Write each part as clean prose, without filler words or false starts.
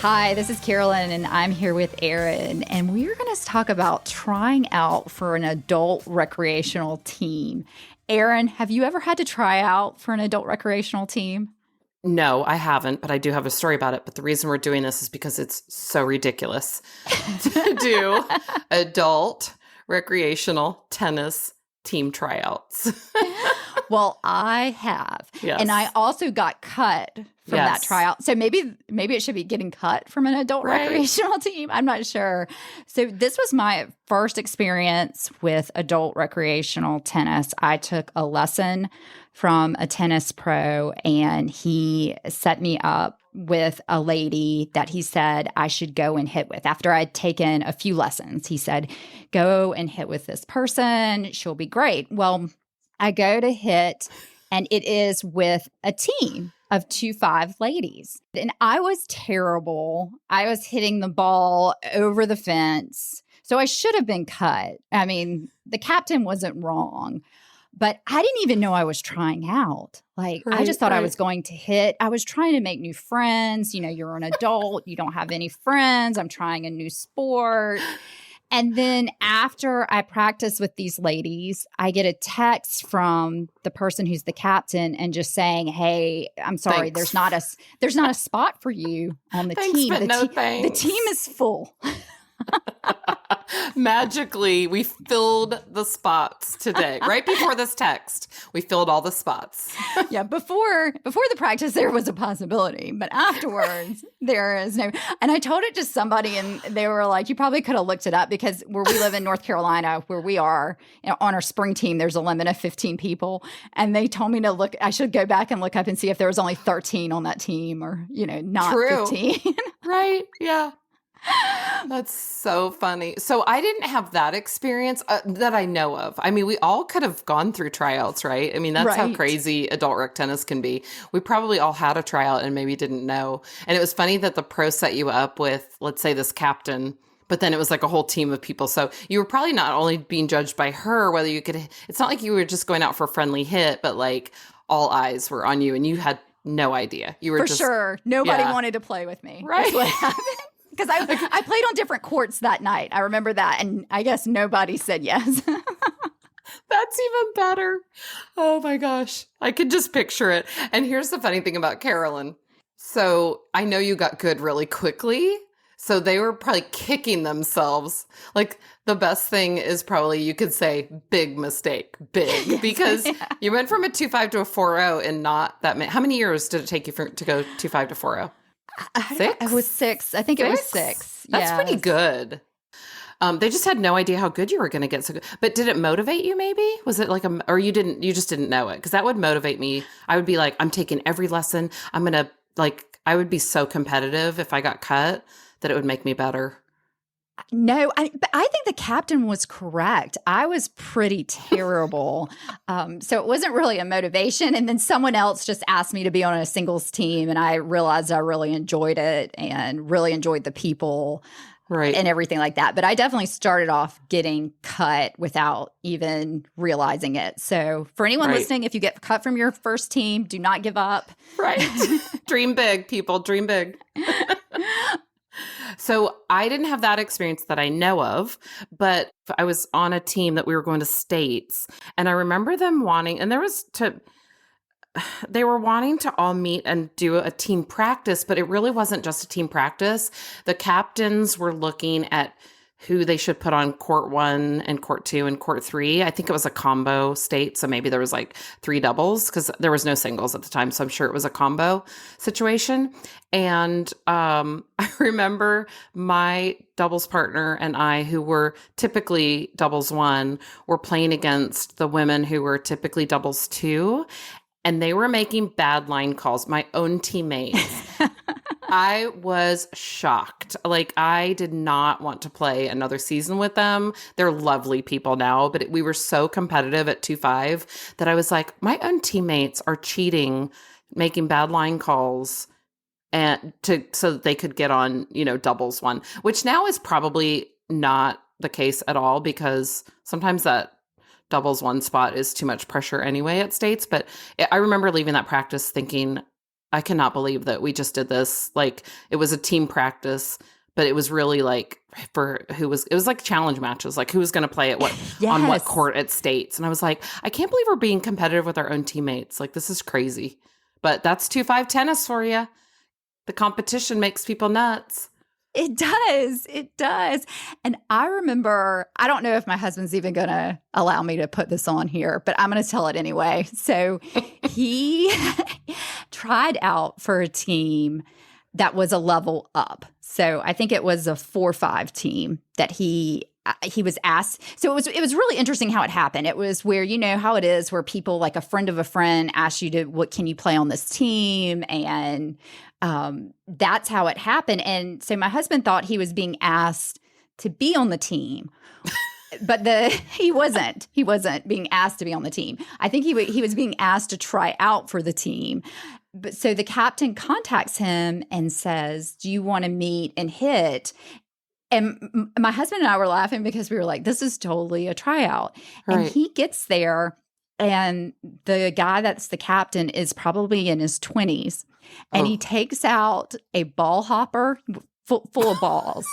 Hi, this is Carolyn, and I'm here with Erin, and we're going to talk about trying out for an adult recreational team. Erin, have you ever had to try out for an adult recreational team? No, I haven't, but I do have a story about it. But the reason we're doing this is because it's so ridiculous to do adult recreational tennis team tryouts. Well, I have. Yes. And I also got cut from that tryout. So maybe it should be getting cut from an adult recreational team. I'm not sure. So this was my first experience with adult recreational tennis. I took a lesson from a tennis pro, and he set me up with a lady that he said I should go and hit with. After I'd taken a few lessons, he said, go and hit with this person. She'll be great. Well, I go to hit, and it is with a team of 2-5 ladies. And I was terrible. I was hitting the ball over the fence. So I should have been cut. I mean, the captain wasn't wrong, but I didn't even know I was trying out. I just thought I was going to hit. I was trying to make new friends. You know, you're an adult. You don't have any friends. I'm trying a new sport. And then after I practice with these ladies, I get a text from the person who's the captain and just saying, "Hey, I'm sorry, Thanks. there's not a spot for you on the Thanks, team. but no thanks. The team is full." Magically, we filled the spots today. Right before this text, we filled all the spots. Yeah, before the practice, there was a possibility, but afterwards, there is no. And I told it to somebody, and they were like, "You probably could have looked it up because where we live in North Carolina, where we are on our spring team, there's a limit of 15 people." And they told me to look. I should go back and look up and see if there was only 13 on that team, or not 15. Right? Yeah. That's so funny. So I didn't have that experience that I know of. I mean, we all could have gone through tryouts, right? I mean, that's how crazy adult rec tennis can be. We probably all had a tryout and maybe didn't know. And it was funny that the pro set you up with, let's say, this captain, but then it was like a whole team of people. So you were probably not only being judged by her, whether you could, it's not like you were just going out for a friendly hit, but like all eyes were on you and you had no idea. You were For sure. Nobody wanted to play with me. Right. That's what happened. Because I played on different courts that night. I remember that. And I guess nobody said yes. That's even better. Oh my gosh. I could just picture it. And here's the funny thing about Carolyn. So I know you got good really quickly. So they were probably kicking themselves. Like the best thing is probably you could say big mistake, big, because you went from a 2.5 to a 4.0 in not that many. How many years did it take you to go 2.5 to 4.0? 6? It was 6. I think it was 6. That's pretty good. They just had no idea how good you were going to get. So good. But did it motivate you maybe? Was it like or you just didn't know it? Because that would motivate me. I would be like, I'm taking every lesson. I'm going to I would be so competitive if I got cut that it would make me better. No, but I think the captain was correct. I was pretty terrible. So it wasn't really a motivation. And then someone else just asked me to be on a singles team. And I realized I really enjoyed it and really enjoyed the people and everything like that. But I definitely started off getting cut without even realizing it. So for anyone listening, if you get cut from your first team, do not give up. Right. Dream big, people. Dream big. So I didn't have that experience that I know of, but I was on a team that we were going to states, and I remember them wanting, and they were wanting to all meet and do a team practice, but it really wasn't just a team practice. The captains were looking at who they should put on court 1 and court 2 and court 3. I think it was a combo state. So maybe there was like 3 doubles because there was no singles at the time. So I'm sure it was a combo situation. And I remember my doubles partner and I, who were typically doubles 1, were playing against the women who were typically doubles 2. And they were making bad line calls, my own teammates. I was shocked. I did not want to play another season with them. They're lovely people now, but we were so competitive at 2.5 that I was like, my own teammates are cheating, making bad line calls and so that they could get on, doubles 1, which now is probably not the case at all because sometimes that doubles 1 spot is too much pressure anyway at states. But I remember leaving that practice thinking, I cannot believe that we just did this. Like, it was a team practice, but it was really like it was like challenge matches, like who was going to play at what, on what court at states. And I was like, I can't believe we're being competitive with our own teammates. Like, this is crazy. But that's 2-5 tennis for you. The competition makes people nuts. It does. It does. And I remember, I don't know if my husband's even going to allow me to put this on here, but I'm going to tell it anyway. So he tried out for a team that was a level up. So I think it was a 4-5 team that he was asked. So it was really interesting how it happened. It was where, you know how it is, where people, like a friend of a friend, ask you to, what can you play on this team? And that's how it happened. And so my husband thought he was being asked to be on the team, but he wasn't being asked to be on the team. I think he was being asked to try out for the team. But so the captain contacts him and says, do you want to meet and hit? And my husband and I were laughing because we were like, this is totally a tryout. Right. And he gets there, and the guy that's the captain is probably in his 20s. And he takes out a ball hopper full of balls.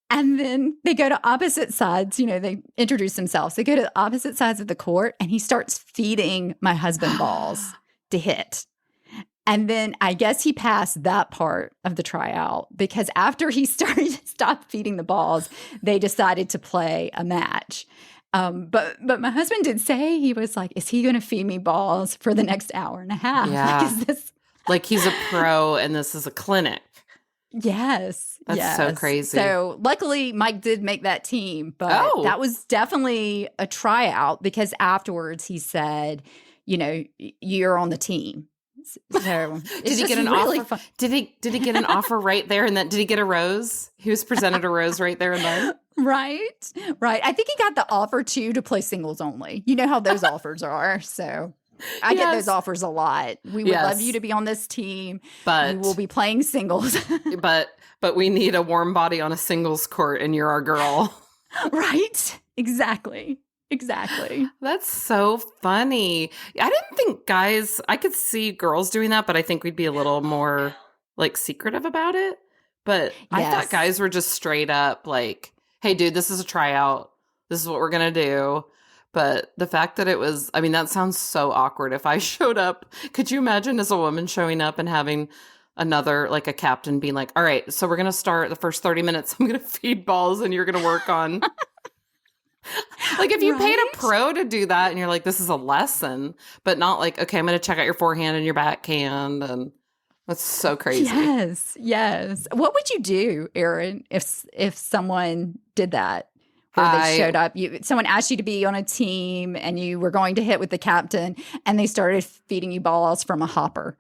And then they go to opposite sides. You know, they introduce themselves. They go to the opposite sides of the court, and he starts feeding my husband balls to hit. And then I guess he passed that part of the tryout, because after he stopped feeding the balls, they decided to play a match. But my husband did say, he was like, is he going to feed me balls for the next hour and a half? Yeah. Like, is this... like he's a pro and this is a clinic. Yes. That's so crazy. So luckily Mike did make that team, but that was definitely a tryout, because afterwards he said, you know, you're on the team. So did he get an offer? Did he get an offer right there and then? Did he get a rose? He was presented a rose right there and then. Right. I think he got the offer too to play singles only. You know how those offers are. So I get those offers a lot. We would love you to be on this team, but we will be playing singles. but we need a warm body on a singles court, and you're our girl. Right. Exactly. That's so funny. I didn't think I could see girls doing that, but I think we'd be a little more like secretive about it. But I thought guys were just straight up like, hey, dude, this is a tryout. This is what we're going to do. But the fact that it was, I mean, that sounds so awkward. If I showed up, could you imagine as a woman showing up and having another, like a captain being like, all right, so we're going to start the first 30 minutes. I'm going to feed balls and you're going to work on. Like, if you paid a pro to do that and you're like, this is a lesson, but not like, okay, I'm going to check out your forehand and your backhand. And that's so crazy. Yes. What would you do, Erin, if someone did that? Where they showed up, someone asked you to be on a team and you were going to hit with the captain, and they started feeding you balls from a hopper.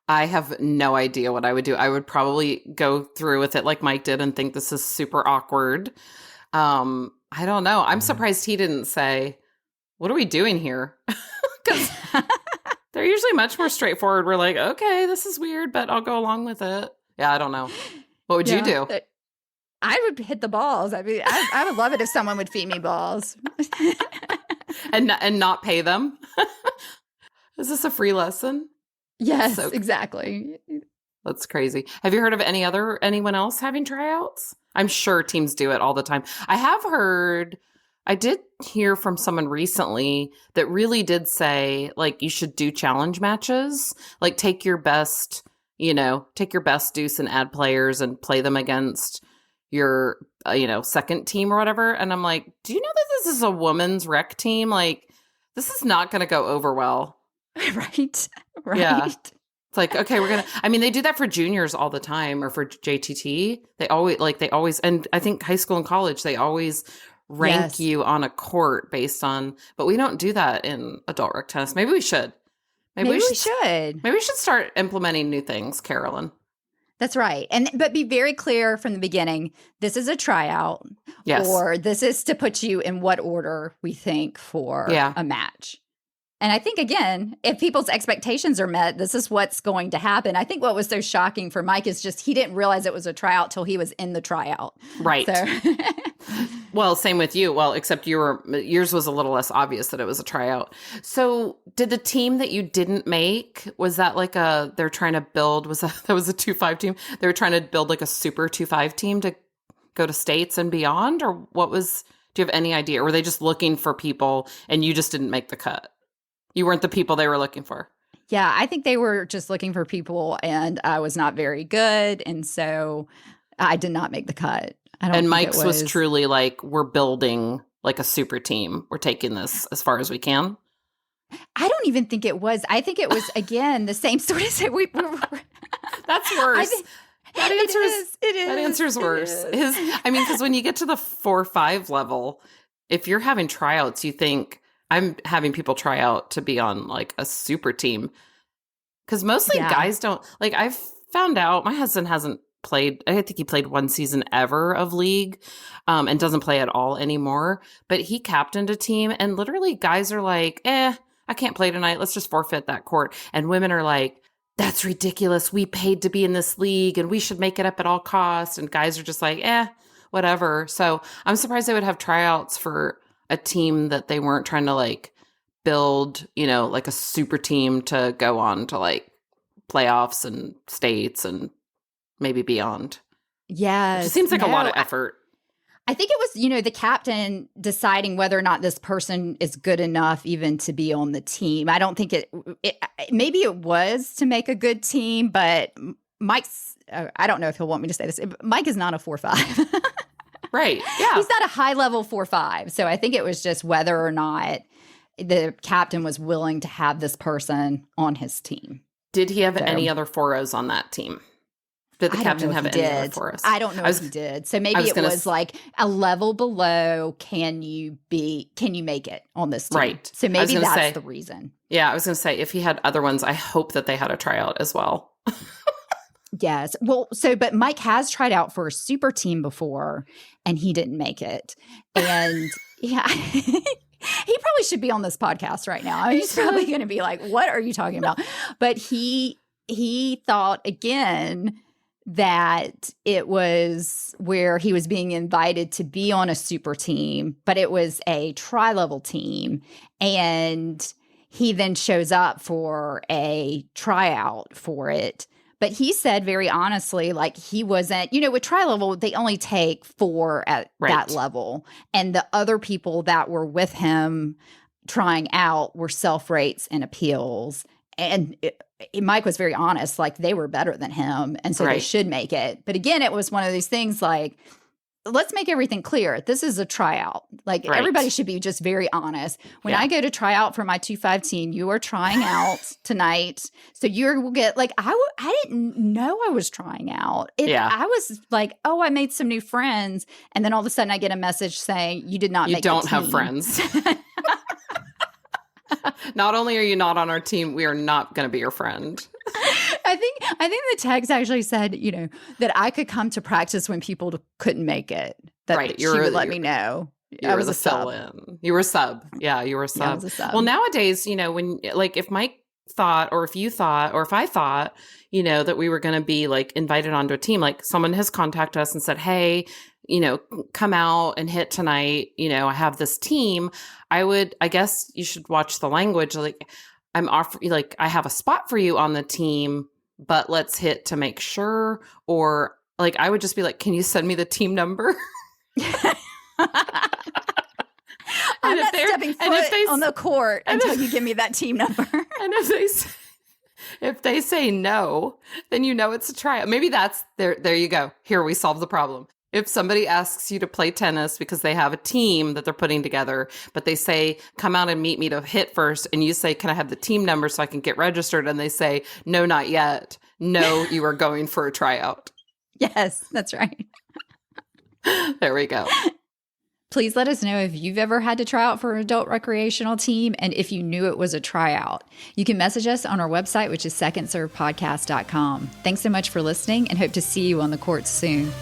I have no idea what I would do. I would probably go through with it like Mike did and think this is super awkward. I don't know. I'm surprised he didn't say, what are we doing here? Because they're usually much more straightforward. We're like, okay, this is weird, but I'll go along with it. Yeah, I don't know. What would you do? I would hit the balls. I mean, I would love it if someone would feed me balls. and not pay them. Is this a free lesson? Yes, exactly. That's crazy. Have you heard of anyone else having tryouts? I'm sure teams do it all the time. I did hear from someone recently that really did say, like, you should do challenge matches. Like, take your best deuce and add players and play them against your, second team or whatever. And I'm like, do you know that this is a women's rec team? Like, this is not going to go over well. Right. Yeah. It's like, okay, they do that for juniors all the time, or for JTT. They always, and I think high school and college, they always rank you on a court based on, but we don't do that in adult rec tennis. Maybe we should. Maybe we should. Maybe we should start implementing new things, Carolyn. That's right. But be very clear from the beginning, this is a tryout. Yes. Or this is to put you in what order we think for a match. And I think, again, if people's expectations are met, this is what's going to happen. I think what was so shocking for Mike is just he didn't realize it was a tryout till he was in the tryout. Right. So. Well, same with you. Well, except yours was a little less obvious that it was a tryout. So did the team that you didn't make, was that like they're trying to build, that was a 2-5 team? They were trying to build like a super 2-5 team to go to states and beyond? Or do you have any idea? Or were they just looking for people and you just didn't make the cut? You weren't the people they were looking for. Yeah, I think they were just looking for people and I was not very good. And so I did not make the cut. And Mike's was truly like, we're building like a super team. We're taking this as far as we can. I don't even think it was. I think it was, again, the same sort of thing. That's worse. That answer's worse. Because when you get to the 4-5 level, if you're having tryouts, you think, I'm having people try out to be on like a super team. Because mostly guys don't, like I've found out, my husband hasn't played, I think he played one season ever of league and doesn't play at all anymore. But he captained a team and literally guys are like, I can't play tonight. Let's just forfeit that court. And women are like, that's ridiculous. We paid to be in this league and we should make it up at all costs. And guys are just like, whatever. So I'm surprised they would have tryouts for a team that they weren't trying to like build, like a super team to go on to like playoffs and states and maybe beyond. Yeah. It seems like a lot of effort. I think it was, the captain deciding whether or not this person is good enough even to be on the team. I don't think maybe it was to make a good team, but Mike's, I don't know if he'll want me to say this. Mike is not a 4-5. Right. Yeah. He's not a high level 4-5. So I think it was just whether or not the captain was willing to have this person on his team. Did he have any other 4-0s on that team? Did the captain have any other 4-0s? I don't know if he did. So maybe it was like a level below. Can you make it on this team? Right. So maybe that's the reason. Yeah. I was going to say, if he had other ones, I hope that they had a tryout as well. Yes. Well, but Mike has tried out for a super team before and he didn't make it. And yeah, he probably should be on this podcast right now. He's probably going to be like, what are you talking about? But he thought again that it was where he was being invited to be on a super team, but it was a tri-level team. And he then shows up for a tryout for it. But he said very honestly, like he wasn't, with tri-level, they only take 4 at that level. And the other people that were with him trying out were self-rates and appeals. And Mike was very honest, like they were better than him. And so they should make it. But again, it was one of these things like, let's make everything clear. This is a tryout. Like everybody should be just very honest. When I go to try out for my 2-5 team, you are trying out tonight. So you will get like, I didn't know I was trying out. I was like, oh, I made some new friends. And then all of a sudden I get a message saying you did not make the team. You don't have friends. Not only are you not on our team, we are not going to be your friend. I think the text actually said, that I could come to practice when people couldn't make it. That she would let me know. You were the fill-in. You were sub. Yeah, you were a sub. Yeah, I was a sub. Well, nowadays, when like if Mike thought, or if you thought, or if I thought, that we were going to be like invited onto a team, like someone has contacted us and said, hey, come out and hit tonight. I have this team. I guess you should watch the language. Like I'm offering, like I have a spot for you on the team, but let's hit to make sure. Or like, I would just be like, can you send me the team number? I'm not stepping foot on the court until you give me that team number. And if they say no, then it's a tryout. Maybe that's there you go. Here, we solve the problem. If somebody asks you to play tennis because they have a team that they're putting together, but they say, come out and meet me to hit first, and you say, can I have the team number so I can get registered? And they say, no, not yet. No, you are going for a tryout. Yes, that's right. There we go. Please let us know if you've ever had to try out for an adult recreational team and if you knew it was a tryout. You can message us on our website, which is secondservepodcast.com. Thanks so much for listening and hope to see you on the courts soon.